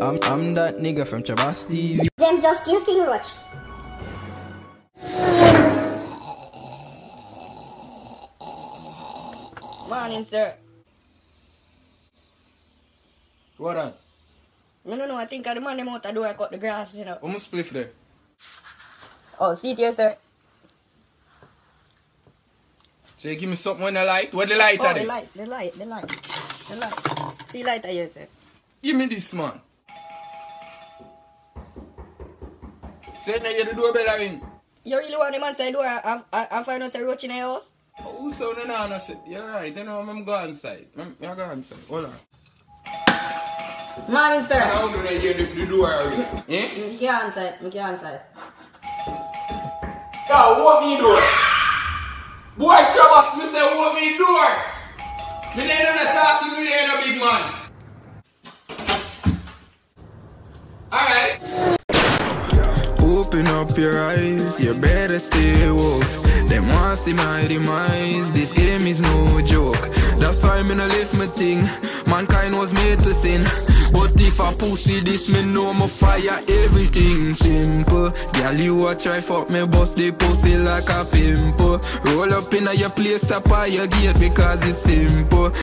I'm that nigga from Trabass TV. Them just kill King Roach. Morning, sir. What on? No, I think the man them out the door cut the grass, you know. How much spliff there? Oh, see it here, sir. So you give me something when the light? What the light are the they? light. See light here, sir. Give me this, man. Say now you the doorbell ring. You really want the man say door and find out a roach in the house? Oh, so no, you're right, you know, I'm going inside. I'm going inside. Hold on. Morning, sir. I don't know that you the door ring. Eh? Me get inside. Yeah, open me door. Boy, Trabass, me say open me door. Me ain't gonna talk to me, they ain't a big man. Alright. Open up your eyes, you better stay woke. Them want see my demise, this game is no joke. That's why me no lift my thing, mankind was made to sin. But if I pussy this, me know me fire everything simple. Girl, you a try fuck me, bust the pussy like a pimple. Roll up in your place, tap on your gate because it's simple.